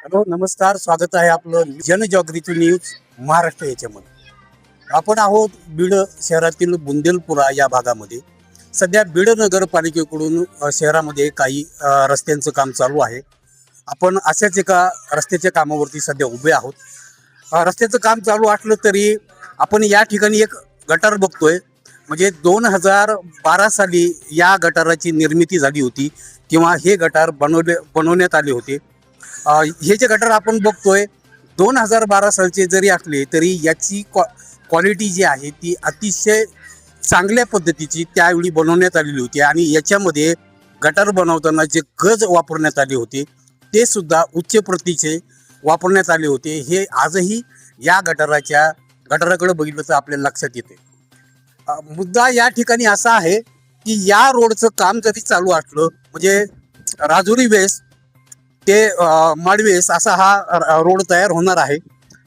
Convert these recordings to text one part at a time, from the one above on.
Hello नमस्कार, स्वागत आहे आपलं जनजागृती न्यूज महाराष्ट्र याच्यामध्ये. आपण आहोत बीड शहरातील बुंदेलपुरा या भागामध्ये. सध्या बीड नगरपालिकेकडून शहरामध्ये काही रस्त्यांचं काम चालू आहे. आपण अशाच एका रस्त्याच्या कामावरती सध्या उभे आहोत. रस्त्याचं काम चालू असलं तरी आपण या ठिकाणी एक गटार बघतोय. म्हणजे 2012 साली या गटाराची निर्मिती झाली होती किंवा हे गटार बनवण्यात आले होते. हे जे गटार आपण बघतोय 2012 सालचे जरी असले तरी याची क्वालिटी जी आहे ती अतिशय चांगल्या पद्धतीची त्यावेळी बनवण्यात आलेली होती. आणि याच्यामध्ये गटार बनवताना जे गज वापरण्यात आले होते ते सुद्धा उच्च प्रतीचे वापरण्यात आले होते. हे आजही या गटाराकडे बघितलं तर आपल्या लक्षात येते. मुद्दा या ठिकाणी असा आहे की या रोडचं काम जरी चालू असलं म्हणजे राजुरी वेस ते माडवेस असा हा रोड तयार होणार आहे.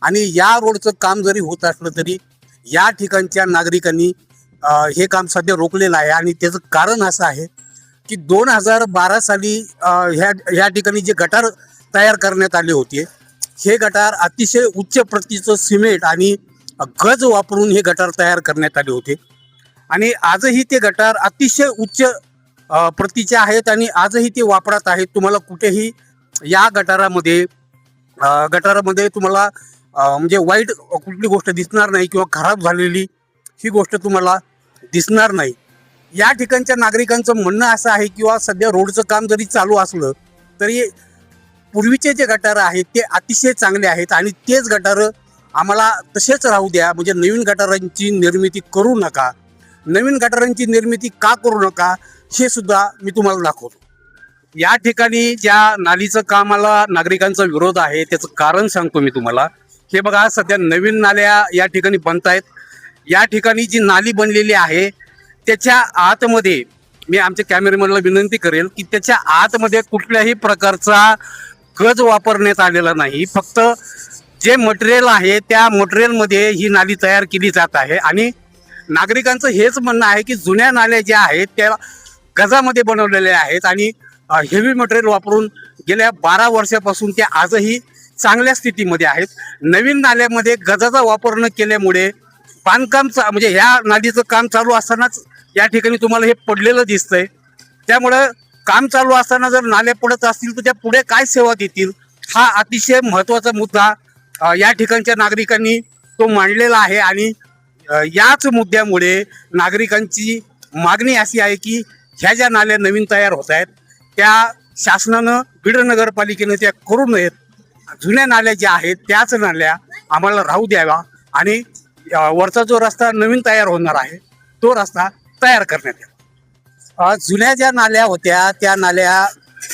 आणि या रोडचं काम जरी होत असलं तरी या ठिकाणच्या नागरिकांनी हे काम सध्या रोखलेलं आहे. आणि त्याचं कारण असं आहे की 2012 साली ह्या ठिकाणी जे गटार तयार करण्यात आले होते हे गटार अतिशय उच्च प्रतीचं सिमेंट आणि गज वापरून हे गटार तयार करण्यात आले होते. आणि आजही ते गटार अतिशय उच्च प्रतीचे आहेत आणि आजही ते वापरात आहेत. तुम्हाला कुठेही या गटारामध्ये तुम्हाला म्हणजे वाईट कुठली गोष्ट दिसणार नाही किंवा खराब झालेली ही गोष्ट तुम्हाला दिसणार नाही. या ठिकाणच्या नागरिकांचं म्हणणं असं आहे किंवा सध्या रोडचं काम जरी चालू असलं तरी पूर्वीचे जे गटार आहेत ते अतिशय चांगले आहेत आणि तेच गटार आम्हाला तसेच राहू द्या. म्हणजे नवीन गटारांची निर्मिती करू नका. नवीन गटारांची निर्मिती का करू नका हे सुद्धा मी तुम्हाला दाखवतो. या ठिकाणी ज्या नालीचं कामाला नागरिकांचा विरोध आहे त्याचं कारण सांगतो मी तुम्हाला. हे बघा, सध्या नवीन नाल्या या ठिकाणी बनत आहेत. या ठिकाणी जी नाली बनलेली आहे त्याच्या आतमध्ये मी आमच्या कॅमेरामॅनला विनंती करेल की त्याच्या आतमध्ये कुठल्याही प्रकारचा गज वापरण्यात आलेला नाही. फक्त जे मटेरियल आहे त्या मटेरियलमध्ये ही नाली तयार केली जात आहे. आणि नागरिकांचं हेच म्हणणं आहे की जुन्या नाल्या ज्या आहेत त्या गजामध्ये बनवलेल्या आहेत आणि हेवी मटेरियल वापरून गेल्या 12 वर्षापासून त्या आजही चांगल्या स्थितीमध्ये आहेत. नवीन नाल्यामध्ये गजाचा वापर न केल्यामुळे बांधकाम म्हणजे ह्या नालीचं काम चालू असतानाच या ठिकाणी तुम्हाला हे पडलेलं दिसतंय. त्यामुळं काम चालू असताना जर नाल्या पडत असतील तर त्या पुढे काय सेवा देतील हा अतिशय महत्त्वाचा मुद्दा या ठिकाणच्या नागरिकांनी तो मांडलेला आहे. आणि याच मुद्द्यामुळे नागरिकांची मागणी अशी आहे की ह्या ज्या नाल्या नवीन तयार होत आहेत त्या शासनानं बीड नगरपालिकेनं त्या करू नयेत. जुन्या नाल्या ज्या आहेत त्याच नाल्या आम्हाला राहू द्यावा आणि वरचा जो रस्ता नवीन तयार होणार आहे तो रस्ता तयार करण्यात यावा. जुन्या ज्या नाल्या होत्या त्या नाल्या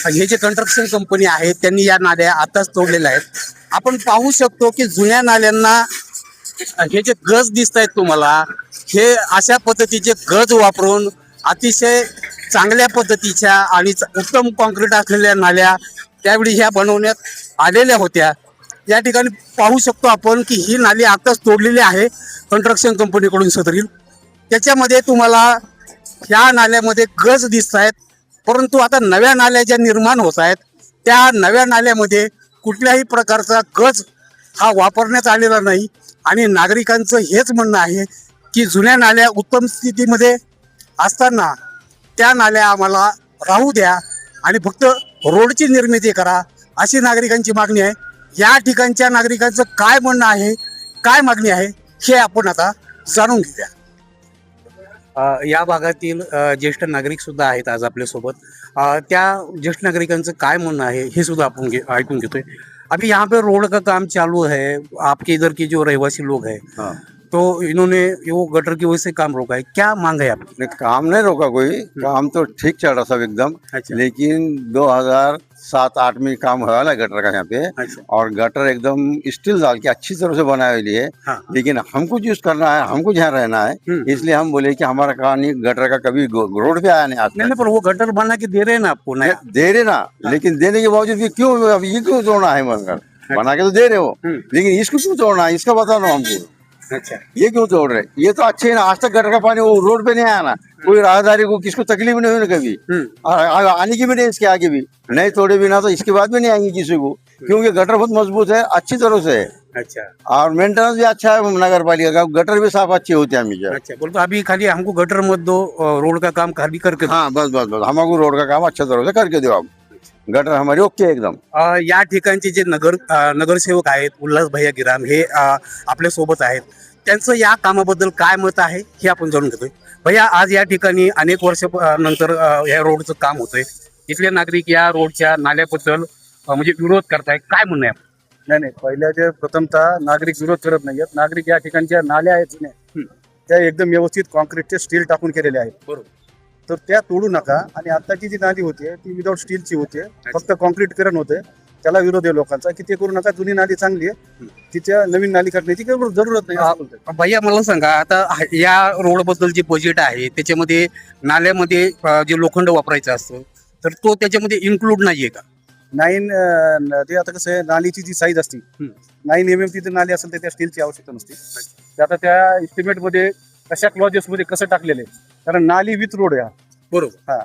हे जे कन्स्ट्रक्शन कंपनी आहे त्यांनी या नाल्या आताच तोडलेल्या आहेत. आपण पाहू शकतो की जुन्या नाल्यांना हे जे गज दिसत आहेत तुम्हाला हे अशा पद्धतीचे गज वापरून अतिशय चांगल्या पद्धतीच्या आणि उत्तम कॉन्क्रीट असलेल्या नाल्या त्यावेळी ह्या बनवण्यात आलेल्या होत्या. या ठिकाणी पाहू शकतो आपण की ही नाली आताच तोडलेली आहे कन्स्ट्रक्शन कंपनीकडून सदरील. त्याच्यामध्ये तुम्हाला ह्या नाल्यामध्ये गज दिसत आहेत. परंतु आता नव्या नाल्या ज्या निर्माण होत आहेत त्या नव्या नाल्यामध्ये कुठल्याही प्रकारचा गज हा वापरण्यात आलेला नाही. आणि नागरिकांचं हेच म्हणणं आहे की जुन्या नाल्या उत्तम स्थितीमध्ये असताना त्या नाल्या आम्हाला राहू द्या आणि फक्त रोडची निर्मिती करा अशी नागरिकांची मागणी आहे. या ठिकाणच्या नागरिकांचं काय म्हणणं आहे, काय मागणी आहे हे आपण आता जाणून घेऊया. या भागातील ज्येष्ठ नागरिक सुद्धा आहेत आज आपल्यासोबत. त्या ज्येष्ठ नागरिकांचं काय म्हणणं आहे हे सुद्धा आपण ऐकून घेतोय. अभी यहाँ पे रोड का काम चालू है, आपके इधर के जो रहवासी लोग हैं हाँ, तो इन्होंने वो गटर की वजह से काम रोका है, क्या मांग है आपकी? नहीं काम नहीं रोका कोई, काम तो ठीक चल रहा सब एकदम. अच्छा. लेकिन 2007-8 में काम हुआ ना गटर का यहाँ पे. अच्छा. और गटर एकदम स्टील डाल के अच्छी तरह से बनाए हुए है. हाँ. लेकिन हमको यूज करना है, हमको यहाँ रहना है, इसलिए हम बोले कि हमारा कहानी गटर का कभी रोड पे आया नहीं आज नहीं तक. नहीं, पर वो गटर बना के दे रहे हैं ना आपको नया. दे रहे ना, लेकिन देने के बावजूद भी क्यों अब ये क्यों तोड़ना है बनकर. बना के तो दे रहे हो, लेकिन इसको क्यों तोड़ना है, इसका बताना हमको. अच्छा. ये क्यों तोड़ रहे. ये तो अच्छे है ना, आज तक गटर का पानी वो रोड पे नहीं आया ना. कोई राहदारी को किसको तकलीफ नहीं हुई ना कभी. और आने की भी नहीं इसके आगे भी नहीं तोड़े बिना तो इसके बाद भी नहीं आएंगे किसी को. क्योंकि गटर बहुत मजबूत है, अच्छी तरह से है अच्छा और मेंटेनेंस भी अच्छा है नगर पालिका का, गटर भी साफ अच्छी होती है हमेशा। अच्छा, बोलतो अभी खाली हमको गटर मत दो, रोड का काम खाली करके दो। हाँ बस बस बस, हमको रोड का काम अच्छा तरह से करके दो आप, गटर हमारी ओके एकदम। या ठिकाणचे जे नगरसेवक आहेत उल्हास भैया गिराम हे आपल्या सोबत आहेत, त्यांचं या कामाबद्दल काय मत आहे हे आपण जाणून घेतोय. भैया, आज या ठिकाणी अनेक वर्ष नंतर या रोडचं काम होतंय. इथले नागरिक या रोडच्या नाल्याबद्दल म्हणजे विरोध करताय, काय म्हणणं आहे आपलं? नाही नाही, पहिल्या जे प्रथमतः नागरिक विरोध करत नाहीयेत. नागरिक या ठिकाणच्या नाल्या आहेत जुन्या, त्या एकदम व्यवस्थित कॉन्क्रीटचे स्टील टाकून केलेले आहेत. बरोबर. तर त्या तोडू नका. आणि आताची जी नाली होते ती विदाऊट स्टीलची होते, फक्त कॉन्क्रीटकरण होते. त्याला विरोध आहे लोकांचा की ते करू नका, जुनी नाली चांगली आहे, तिच्या नवीन नाली करण्याची काही जरूरत नाही असं बोलतोय. भैया मला सांगा, आता या रोड बद्दल जे बजेट आहे त्याच्यामध्ये नाल्यामध्ये जे लोखंड वापरायचं असतं तर तो त्याच्यामध्ये इन्क्लूड नाहीये का? 9 ते आता कसं आहे, नालीची जी साईज असते 9 mm ची जर नाली असेल तर त्या स्टीलची आवश्यकता नसते. ते आता त्या एस्टिमेट मध्ये कशा क्लॉजेस मध्ये कसं टाकलेलं आहे, कारण नाली विथ रोड आहे हा. बरोबर.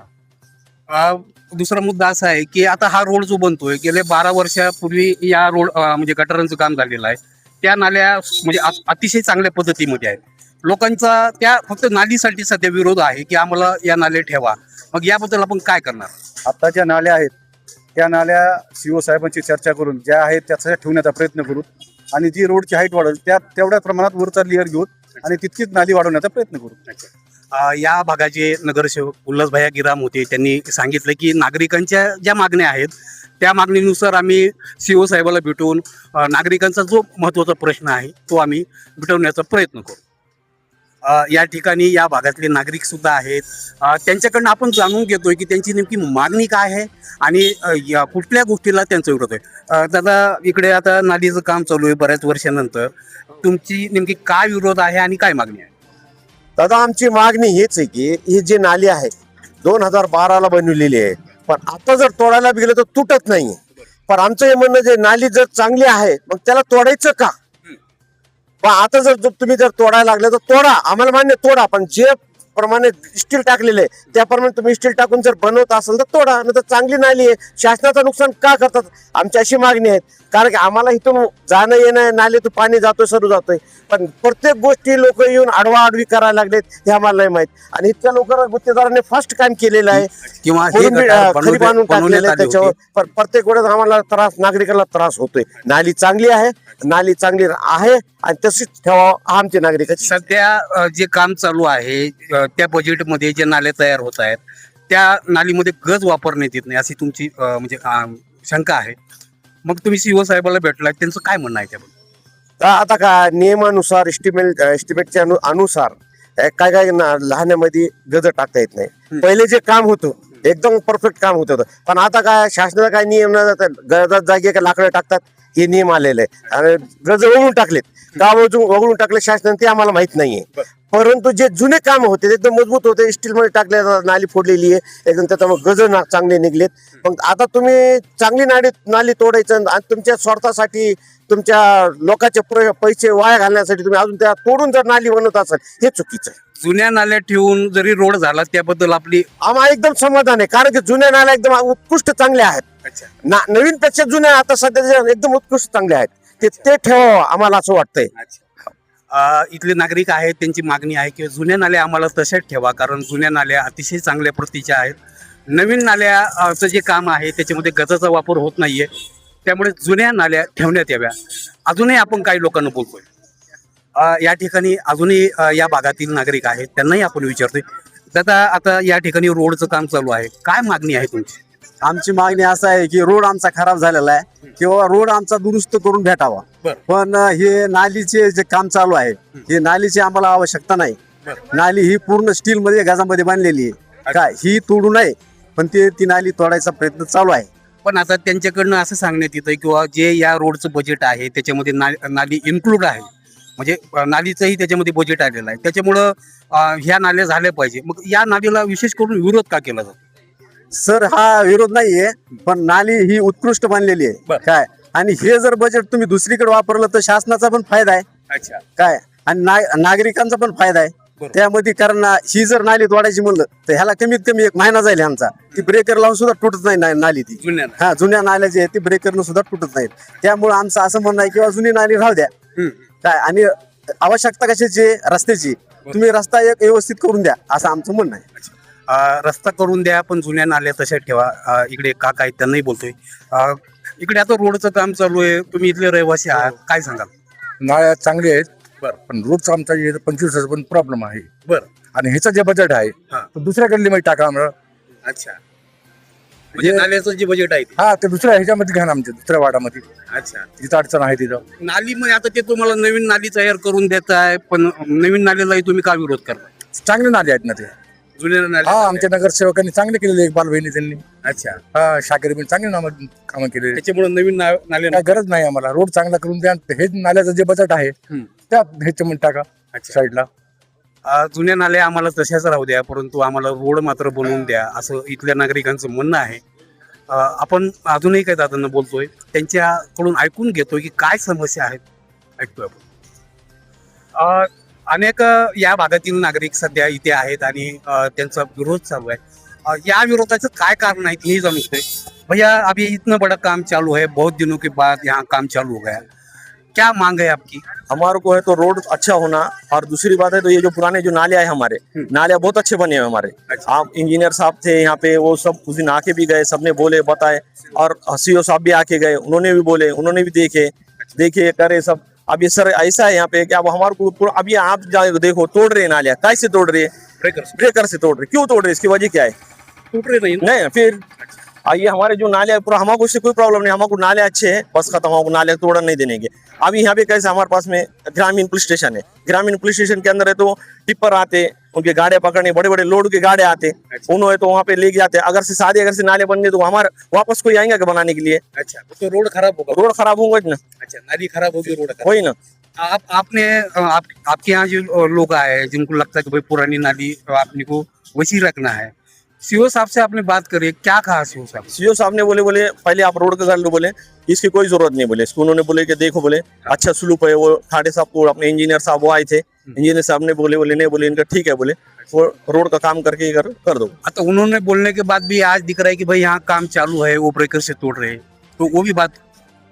हा, दुसरा मुद्दा असा आहे की आता हा रोड जो बनतोय गेले 12 वर्षापूर्वी या रोड म्हणजे गटारांचं काम झालेलं आहे. त्या नाल्या म्हणजे अतिशय चांगल्या पद्धतीमध्ये आहेत. लोकांचा त्या फक्त नालीसाठी सध्या विरोध आहे की आम्हाला या नाल्या ठेवा. मग याबद्दल आपण काय करणार? आता ज्या नाल्या आहेत त्या नाल्या सीओ साहेबांची चर्चा करून ज्या आहेत त्याचा ठेवण्याचा प्रयत्न करू, आणि जी रोडची हाईट वाढेल त्या तेवढ्या प्रमाणात वरचा लेअर घेऊन आणि तितकीच नाली वाढवण्याचा प्रयत्न करू. या भागाचे नगरसेवक उल्हास भैया गिराम होते. त्यांनी सांगितलं की नागरिकांच्या ज्या मागण्या आहेत त्या मागणीनुसार आम्ही सीओ साहेबाला भेटून नागरिकांचा जो महत्त्वाचा प्रश्न आहे तो आम्ही मिटवण्याचा प्रयत्न करू. या ठिकाणी या भागातले नागरिक सुद्धा आहेत. त्यांच्याकडनं आपण जाणून घेतोय की त्यांची नेमकी मागणी काय आहे आणि या कुठल्या गोष्टीला त्यांचा विरोध आहे. दादा, इकडे आता नालीचं काम चालू आहे बऱ्याच वर्षानंतर, तुमची नेमकी काय विरोध आहे आणि काय मागणी आहे? दादा, आमची मागणी हीच आहे की ही जी नाली आहे 2012ला बनवलेली आहे, पण आता जर तोडायला गेलं तर तुटत नाही. पण आमचं हे म्हणणं, जे नाली जर चांगली आहे मग त्याला तोडायचं का? पण आता जर तुम्ही जर तोडायला लागले तर तोडा, आम्हाला मान्य, तोडा, पण जे प्रमाणे स्टील टाकलेले आहे त्याप्रमाणे तुम्ही स्टील टाकून जर बनवत असेल तर तोडा. नाही तर चांगली नाली आहे, शासनाचं नुकसान का करतात? आमची अशी मागणी आहे. कारण की आम्हाला इथून जाणं येणं, नालीतून पाणी जातोय, सरू जातोय, पण प्रत्येक गोष्टी लोक येऊन आडवी करायला लागलेत हे आम्हाला नाही माहित. आणि इतक्या लोक गुत्तेदारांनी फास्ट काम केलेलं आहे किंवा खरी बांधून टाकलेलं आहे त्याच्यावर. पण प्रत्येक वेळेस आम्हाला त्रास, नागरिकाला त्रास होतोय. नाली चांगली आहे, नाली चांगली आहे आणि तशीच ठेवा आमची नागरिकाची. सध्या जे काम चालू आहे त्या बजेटमध्ये जे नाले तयार होत आहेत त्या नालीमध्ये गज वापरण्यात येत नाही अशी तुमची म्हणजे शंका आहे. मग तुम्ही सीओ साहेबाला भेटलाय, त्यांचं काय म्हणणं आहे त्याबद्दल? आता काय नियमानुसार एस्टिमेटच्या अनुसार काय काय लहान्यामध्ये गज टाकता येत नाही. पहिले जे काम होतं एकदम परफेक्ट काम होत होतं, पण आता काय शासनाचा काय नियम नाही, गजात जागे काय लाकडं टाकतात हे नियम आलेले आहे. आणि गज वळून टाकलेत का, वगळून टाकले शासनाने ते आम्हाला माहित नाहीये. परंतु जे जुने काम होते ते एकदम मजबूत होते, स्टील मध्ये टाकले, नाली फोडलेली आहे एकदम, त्याच्यामुळे गज चांगले निघलेत. मग आता तुम्ही चांगली नाली तोडायचं आणि तुमच्या स्वार्थासाठी, तुमच्या लोकांचे पैसे वाया घालण्यासाठी तुम्ही अजून त्या तोडून जर नाली बनवत असाल हे चुकीचं आहे. जुन्या नाल्या ठेवून जरी रोड झाला त्याबद्दल आपली आम्हाला एकदम समाधान आहे, कारण की जुन्या नाल्या एकदम उत्कृष्ट चांगल्या आहेत. नवीन पेक्षा जुन्या आता सध्या एकदम उत्कृष्ट चांगल्या आहेत, ते ठेवावं आम्हाला असं वाटतंय. इथले नागरिक आहेत, त्यांची मागणी आहे की जुन्या नाल्या आम्हाला तशाच ठेवा, कारण जुन्या नाल्या अतिशय चांगल्या प्रतीच्या आहेत. नवीन नाल्याचं जे काम आहे त्याच्यामध्ये गजाचा वापर होत नाहीये, त्यामुळे जुन्या नाल्या ठेवण्यात याव्या. अजूनही आपण काही लोकांना बोलतोय. या ठिकाणी अजूनही या भागातील नागरिक आहेत, त्यांनाही आपण विचारतोय. दादा, आता या ठिकाणी रोडचं काम चालू आहे, काय मागणी आहे तुमची? आमची मागणी असं आहे की रोड आमचा खराब झालेला आहे किंवा रोड आमचा दुरुस्त करून भेटावा. पण हे नालीचे जे काम चालू आहे हे नालीची आम्हाला आवश्यकता नाही. नाली ही पूर्ण स्टील मध्ये गजामध्ये बांधलेली आहे, काय ही तोडू नये, पण ती नाली तोडायचा प्रयत्न चालू आहे. पण आता त्यांच्याकडनं असं सांगण्यात येतं किंवा जे या रोडचं बजेट आहे त्याच्यामध्ये नाली इन्क्लूड आहे, म्हणजे नालीचंही त्याच्यामध्ये बजेट आलेलं आहे, त्याच्यामुळं ह्या नाल्या झाल्या पाहिजे. मग या नालीला विशेष करून विरोध का केला जातो? सर, हा विरोध नाहीये, पण नाली ही उत्कृष्ट बांधलेली आहे, काय, आणि हे जर बजेट तुम्ही दुसरीकडे वापरलं तर शासनाचा पण फायदा आहे, अच्छा, काय, आणि नागरिकांचा पण फायदा आहे. त्यामध्ये कारण ही जर नाली तोडायची म्हणलं तर ह्याला कमीत कमी 1 महिना जाईल आमचा. ती ब्रेकर लावून सुद्धा तुटत नाही नाली ती. जुन्या हा, जुन्या नाल्या जी आहेत ती ब्रेकरनं सुद्धा तुटत नाहीत. त्यामुळे आमचं असं म्हणणं आहे किंवा जुनी नाली राहू द्या काय, आणि आवश्यकता कशाची रस्त्याची, तुम्ही रस्ता एक व्यवस्थित करून द्या असं आमचं म्हणणं आहे. रस्ता करून द्या पण जुन्या नाल्या तशा ठेवा. इकडे काका आहेत त्यांनाही बोलतोय. इकडे आता रोडचं काम चालू आहे, तुम्ही इथले रहिवासी आहात, काय सांगाल? नाळ्या चांगले आहेत बरं. पण रोडचा आमचा 25,000 पण प्रॉब्लेम आहे. बरं. आणि ह्याचं जे बजेट आहे हा. तो दुसऱ्या गल्लीमध्ये टाका आम्हाला. अच्छा, म्हणजे नाल्याचं जे बजेट आहे ते. हा, ते दुसऱ्या ह्याच्यामध्ये घ्या ना, आमच्या दुसऱ्या वाडामध्ये अच्छा, जिथं अडचण आहे तिथं. नाली मध्ये आता ते तुम्हाला नवीन नाली तयार करून देत आहे, पण नवीन नालीलाही तुम्ही का विरोध करताय? चांगले नाले आहेत ना ते. जुन्या हा, नाल्या आमच्या नगरसेवकांनी चांगले केलेले, एक बालबहिणी त्यांनी. अच्छा, हा, शाकिरीबीन चांगले कामं केलेले. त्याच्यामुळे नवीन नाल्या काय गरज नाही आम्हाला, रोड चांगला करून द्या. हे नाल्याचं जे बजेट आहे त्या ह्याच्यामध्ये टाका अच्छा. साईडला. जुन्या नाल्या आम्हाला तशाच राहू द्या, परंतु आम्हाला रोड मात्र बनवून द्या असं इथल्या नागरिकांचं म्हणणं आहे. आपण अजूनही काही दादांना बोलतोय, त्यांच्याकडून ऐकून घेतोय की काय समस्या आहेत, ऐकतोय आपण. अनेक या भागातील नागरिक सध्या इथे आहेत आणि त्यांचा विरोध चालू आहे. या विरोधाचं काय कारण आहे तेही जाणून घेतोय. भैया, अभी इतना बड़ा काम चालू है, बहुत दिनों के बाद यहाँ काम चालू हो गया, क्या मांग है आपकी? हमारे को है तो रोड अच्छा होना, और दूसरी बात है तो ये जो पुराने जो नाले हैं हमारे, नाले बहुत अच्छे बने हैं हमारे. आप इंजीनियर साहब थे यहाँ पे, वो सब उस दिन आके भी गए, सबने बोले बताए, और सीओ साहब भी आके गए, उन्होंने भी बोले, उन्होंने भी देखे करे सब. अब ये सर ऐसा है यहाँ पे कि अब हमारे को अभी आप देखो तोड़ रहे हैं नालियाँ, कैसे तोड़ रहे हैं? ब्रेकर से तोड़ रहे. क्यों तोड़ रहे? इसकी वजह क्या है? टूट रहे नहीं? नहीं फिर ये हमारे जो नाले पूरा, हमको उससे कोई प्रॉब्लम नहीं, हमको नाले अच्छे हैं, बस खत्म, हमको नाले तोड़न नहीं देंगे. अभी यहाँ पे कैसे हमारे पास में ग्रामीण पुलिस स्टेशन है, ग्रामीण पुलिस स्टेशन के अंदर है तो टिप्पर आते, उनके गाड़ियाँ पकड़ने, बड़े बड़े लोड के गाड़े आते, उन्होंने तो वहाँ पे लेके जाते. अगर से नाले बन गए तो हमारे वापस कोई आएंगे क्या बनाने के लिए? अच्छा, तो रोड खराब होगा. रोड खराब होगा ना. अच्छा, नाली खराब होगी, रोड खराब. वही ना. आपके यहाँ जो लोग आए जिनको लगता है कि भाई पुरानी नाली आपने को वैसी रखना है, सीओ साहब से आपने बात करी, क्या कहा सीओ साहब? सीओ साहब ने बोले पहले आप रोड का कर लो, बोले इसकी कोई जरूरत नहीं, बोले उन्होंने बोले कि देखो, बोले अच्छा स्लूप है. वो ठाडे साहब को अपने इंजीनियर साहब वो आए थे, इंजीनियर साहब ने बोले नहीं, बोले इनका ठीक है, बोले वो रोड का काम करके कर दो. तो उन्होंने बोलने के बाद भी आज दिख रहा है कि भाई यहाँ काम चालू है, वो ब्रेकर से तोड़ रहे हैं, तो वो भी बात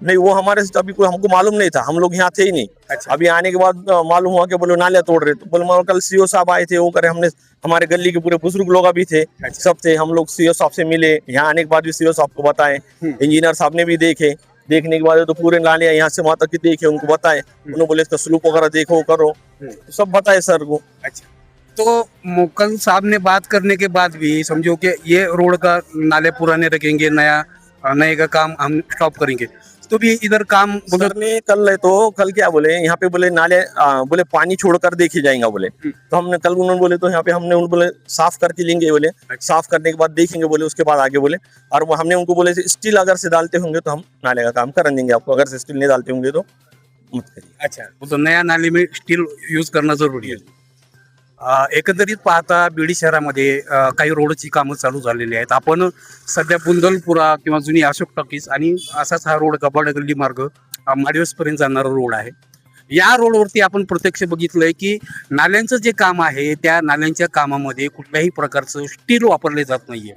नहीं, वो हमारे से अभी कोई हमको मालूम नहीं था, हम लोग यहाँ थे ही नहीं. अच्छा. अभी आने के बाद मालूम हुआ कि बोले नालियाँ तोड़ रहे. तो बोले कल सीओ साहब आए थे, वो करे, हमने हमारे गली के पूरे बुजुर्ग लोग भी थे, सब थे, हम लोग सीओ साहब से मिले. यहाँ आने के बाद भी सीओ साहब को बताए, इंजीनियर साहब ने भी देखने के बाद तो पूरे नालियाँ यहाँ से वहाँ तक देखे, उनको बताए, उन्होंने बोले इसका स्लूप वगैरह देखो करो, तो सब बताए सर को. अच्छा, तो मोकल साहब ने बात करने के बाद भी समझो कि ये रोड का नाले पुराने रखेंगे, नए का काम हम स्टॉप करेंगे, तो भी इधर काम सर ने कल क्या बोले, यहाँ पे बोले नाले बोले पानी छोड़कर देखे जाएंगे, बोले. तो हमने कल उन्होंने बोले तो यहाँ पे हमने उनको बोले साफ करके लेंगे, बोले साफ करने के बाद देखेंगे, बोले उसके बाद आगे, बोले. और वो हमने उनको बोले स्टील अगर से डालते होंगे तो हम नाले का काम कर देंगे आपको, अगर से स्टील नहीं डालते होंगे तो मत करिए. अच्छा, तो नया नाली में स्टील यूज करणं जरुरी आहे. एकंदरीत पाहता बीड शहरामध्ये काही रोडची कामं चालू झालेली आहेत. आपण सध्या बुंदलपुरा किंवा जुनी अशोक टॉकीज आणि असाच हा रोड कबाड गल्ली मार्ग माडिवसपर्यंत जाणारा रोड आहे. या रोडवरती आपण प्रत्यक्ष बघितलंय की नाल्यांचं जे काम आहे त्या नाल्यांच्या कामामध्ये कुठल्याही प्रकारचं स्टील वापरले जात नाहीये.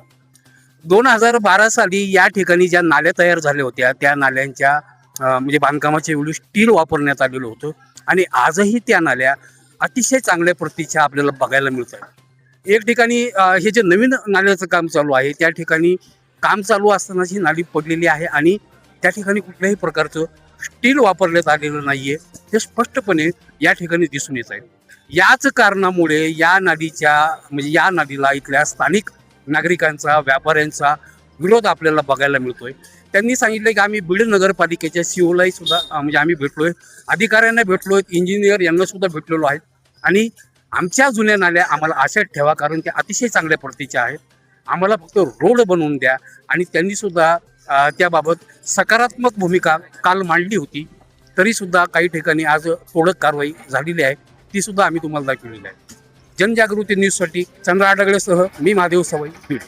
2012 साली या ठिकाणी ज्या नाल्या तयार झाल्या होत्या त्या नाल्यांच्या म्हणजे बांधकामाच्या वेळी स्टील वापरण्यात आलेलं होतं आणि आजही त्या नाल्या अतिशय चांगल्या प्रतीच्या आपल्याला बघायला मिळत आहेत. एक ठिकाणी हे जे नवीन नाल्याचं काम चालू आहे त्या ठिकाणी काम चालू असतानाच ही नाली पडलेली आहे आणि त्या ठिकाणी कुठल्याही प्रकारचं स्टील वापरण्यात आलेलं नाहीये हे स्पष्टपणे या ठिकाणी दिसून येत आहे. याच कारणामुळे या नालीला इथल्या स्थानिक नागरिकांचा व्यापाऱ्यांचा विरोध आपल्याला बघायला मिळतोय. त्यांनी सांगितलं की आम्ही बीड नगरपालिकेच्या सीओलाही सुद्धा म्हणजे आम्ही भेटलोय, अधिकाऱ्यांना भेटलोय, इंजिनियर यांना सुद्धा भेटलेलो आहे आणि आमच्या जुन्या नाल्या आम्हाला अशाच ठेवा कारण त्या अतिशय चांगल्या प्रतीच्या आहेत, आम्हाला फक्त रोड बनवून द्या. आणि त्यांनी सुद्धा त्याबाबत सकारात्मक भूमिका काल मांडली होती. तरी सुद्धा काही ठिकाणी आज तोडक कारवाई झालेली आहे, ती सुद्धा आम्ही तुम्हाला दाखवलेली आहे. जनजागृती न्यूजसाठी चंद्र आडगळेसह मी महादेव सवई, बीड.